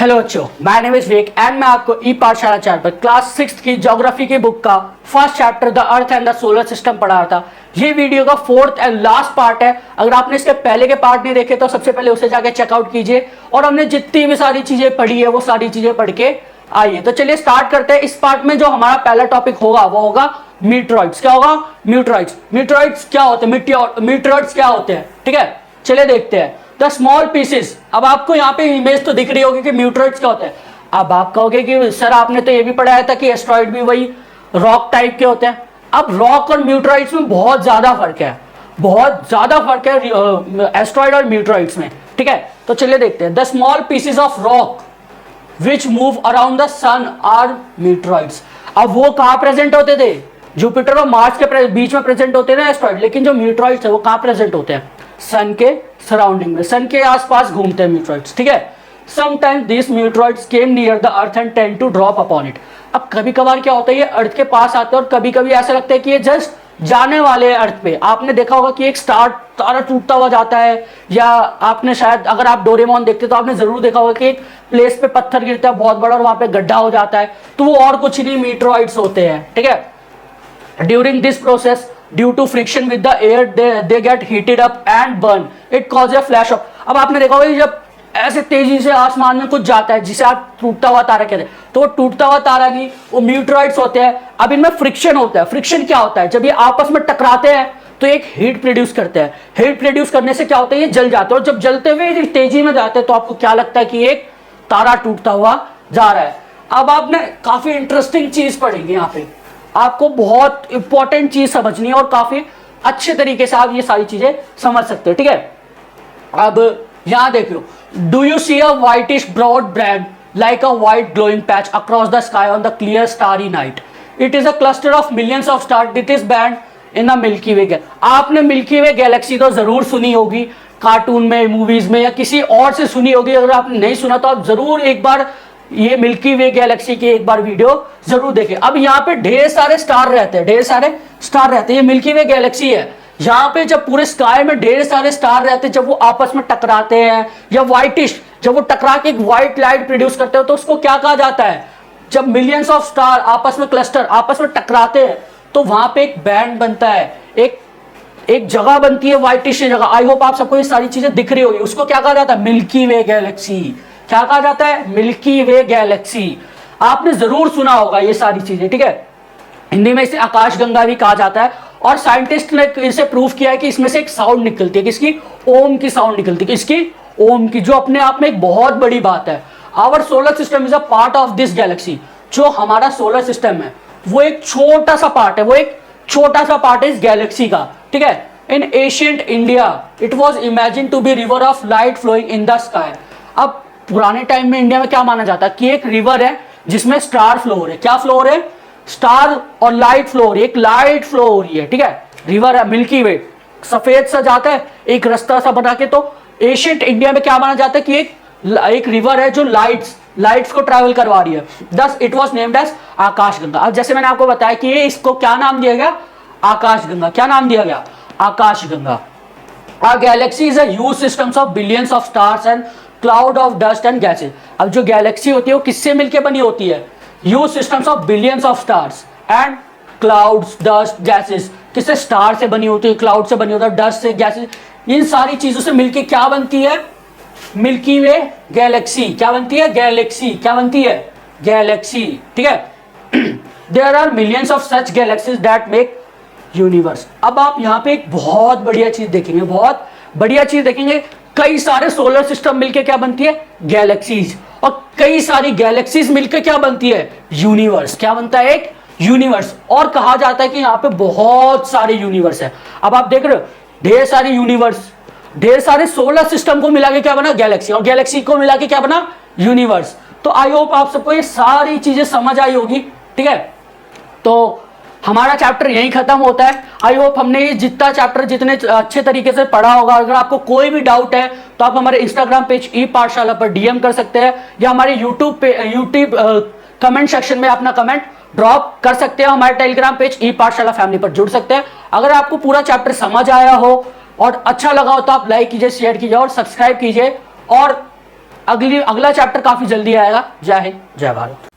Hello बच्चों, my name is Vivek and मैं आपको ई पाठशाला चैनल पर क्लास 6 की ज्योग्राफी की बुक का first chapter the earth and the solar system पढ़ा रहा था। ये वीडियो का फोर्थ एंड लास्ट पार्ट है। अगर आपने इसके पहले के पार्ट नहीं देखे तो सबसे पहले उसे जाके चेकआउट कीजिए और हमने जितनी भी सारी चीजें पढ़ी है वो सारी चीजें पढ़ के आइए। तो चलिए स्टार्ट करते हैं। इस पार्ट में जो हमारा पहला टॉपिक होगा वो होगा मीटरॉइड्स। क्या होगा? मीटरॉइड्स। मीटरॉइड्स क्या होते हैं? मीटरॉइड्स क्या होते हैं? ठीक है, चलिए देखते हैं। The small pieces. अब आपको यहाँ पे इमेज तो दिख रही होगी कि मीटरॉइड्स क्या होते हैं। अब आप कहोगे कि सर आपने तो ये भी पढ़ाया था कि एस्ट्रॉइड भी वही रॉक टाइप के होते हैं। अब रॉक और मीटरॉइड्स में बहुत ज्यादा फर्क है, बहुत ज्यादा फर्क है एस्ट्रॉइड और मीटरॉइड्स में। ठीक है, तो चलिए देखते हैं। The small pieces of rock which move around the sun are meteoroids. अब वो कहाँ प्रेजेंट होते थे? जुपिटर और मार्स के बीच में प्रेजेंट होते हैं ना एस्ट्रॉइड, लेकिन जो मीटरॉइड्स है वो कहाँ प्रेजेंट होते हैं? सन के सराउंडिंग में, सन के आसपास घूमते हैं मीटरॉइड्स। ठीक है, sometimes this meteoroids came near the earth and tend to drop upon it. अब कभी कभार क्या होता है, ये अर्थ के पास आते हैं और कभी कभी ऐसा लगता है कि ये जस्ट जाने वाले हैं अर्थ पे। आपने देखा होगा कि एक तारा टूटता हुआ जाता है, या आपने शायद अगर आप डोरेमोन देखते तो आपने जरूर देखा होगा कि एक प्लेस पे पत्थर गिरता है बहुत बड़ा और वहां पे गड्ढा हो जाता है, तो वो और कुछ नहीं मीटरॉइड्स होते हैं। ठीक है, during this process due to friction with the air they get heated up and burn, it causes a flash of। अब आपने देखा होगा जब ऐसे तेजी से आसमान में कुछ जाता है जिसे आप टूटता हुआ तारा कहते हैं, तो वो टूटता हुआ तारा नहीं, वो मीटरॉइड्स होते हैं। अब इनमें फ्रिक्शन होता है। फ्रिक्शन क्या होता है? जब ये आपस में टकराते हैं तो एक हीट प्रोड्यूस करते हैं। हीट प्रोड्यूस करने से क्या होता है? ये जल जाते हैं और जब जलते हुए तेजी में जाते हैं तो आपको क्या लगता है कि एक तारा टूटता हुआ जा रहा है। अब आपने काफी इंटरेस्टिंग चीज पढ़ेंगे यहाँ पे, आपको बहुत इंपॉर्टेंट चीज समझनी है और काफी अच्छे तरीके से आप ये सारी चीजें समझ सकते हो। ठीक है, अब यहां देखो, do you see a whitish broad band like a white glowing patch across the sky on the clear starry night? It is a cluster of millions of star. It is band in the milky way galaxy. आपने milky way galaxy तो जरूर सुनी होगी, cartoon में, movies में, या किसी और से सुनी होगी। अगर आपने नहीं सुना तो आप जरूर एक बार ये मिल्की वे गैलेक्सी की एक बार वीडियो जरूर देखें। अब यहाँ पे ढेर सारे स्टार रहते हैं, ढेर सारे स्टार रहते हैं। ये मिल्की वे गैलेक्सी है। यहाँ पे जब पूरे स्काई में ढेर सारे स्टार रहते हैं, जब वो आपस में टकराते हैं या व्हाइटिश, जब वो टकरा के एक व्हाइट लाइट प्रोड्यूस करते हो तो उसको क्या कहा जाता है? जब मिलियंस ऑफ स्टार आपस में क्लस्टर आपस में टकराते हैं तो वहां पे एक बैंड बनता है, एक जगह बनती है, व्हाइटिश जगह। आई होप आप सबको ये सारी चीजें दिख रही होगी। उसको क्या कहा जाता है? Milky way Galaxy. क्या कहा जाता है? Milky way galaxy. आपने जरूर सुना होगा ये सारी चीजें। ठीक है, हिंदी में इसे आकाशगंगा भी कहा जाता है और साइंटिस्ट ने इसे प्रूव किया है कि इसमें से एक साउंड निकलती है। किसकी? ओम की साउंड निकलती है। किसकी? ओम की, जो अपने आप में एक बहुत बड़ी बात है। Our solar system is a part of this galaxy. जो हमारा सोलर सिस्टम है वो एक छोटा सा पार्ट है, वो एक छोटा सा पार्ट है इस गैलेक्सी का। ठीक है, in ancient India it was imagine to be river of light flowing in the sky. अब पुराने टाइम में इंडिया में क्या माना जाता है कि एक रिवर है जिसमें स्टार फ्लो हो रहे। क्या फ्लो हो रहे? स्टार और लाइट फ्लो हो रही है, एक लाइट फ्लो हो रही है। ठीक है, रिवर है मिल्की वे, सफेद सा जाता है एक रास्ता सा बना के। तो एशियंट इंडिया में क्या माना जाता है कि एक रिवर है जो लाइट्स को ट्रैवल करवा रही है। Thus it was named as आकाशगंगा। अब जैसे मैंने आपको बताया कि इसको क्या नाम दिया गया? आकाशगंगा। क्या नाम दिया गया? आकाशगंगा। Our galaxy is a huge system of billions of stars and cloud of dust and gases। अब जो गैलेक्सी होती है वो किससे मिलकर बनी होती है? Huge systems of billions of stars and clouds, dust, gases। किससे? स्टार से बनी होती है, क्लाउड से बनी होती है, डस्ट से, गैसेस। इन सारी चीजों से मिलकर क्या बनती है? Milky way Galaxy. क्या बनती है? गैलेक्सी। क्या बनती है? गैलेक्सी। ठीक है, there are millions of such galaxies that make universe. अब आप यहाँ पे एक बहुत बढ़िया चीज देखेंगे, बहुत बढ़िया चीज देखेंगे। कई सारे सोलर सिस्टम मिलके क्या बनती है? गैलेक्सीज। और कई सारी गैलेक्सीज मिलकर क्या बनती है? यूनिवर्स। क्या बनता है? एक यूनिवर्स। और कहा जाता है कि यहाँ पे बहुत सारे यूनिवर्स है। अब आप देख रहे हो ढेर सारे यूनिवर्स, ढेर सारे सोलर सिस्टम को मिला के क्या बना? गैलेक्सी। और गैलेक्सी को मिला के क्या बना? यूनिवर्स। तो आई होप आप सबको ये सारी चीजें समझ आई होगी। ठीक है, तो हमारा चैप्टर यहीं खत्म होता है। आई होप हमने ये जितना चैप्टर जितने अच्छे तरीके से पढ़ा होगा। अगर आपको कोई भी डाउट है तो आप हमारे इंस्टाग्राम पेज ई पाठशाला पर डीएम कर सकते हैं, या हमारे यूट्यूब कमेंट सेक्शन में अपना कमेंट ड्रॉप कर सकते हैं। हमारे टेलीग्राम पेज ई पाठशाला फैमिली पर जुड़ सकते हैं। अगर आपको पूरा चैप्टर समझ आया हो और अच्छा लगा हो तो आप लाइक कीजिए, शेयर कीजिए और सब्सक्राइब कीजिए। और अगला चैप्टर काफी जल्दी आएगा। जय हिंद, जय भारत।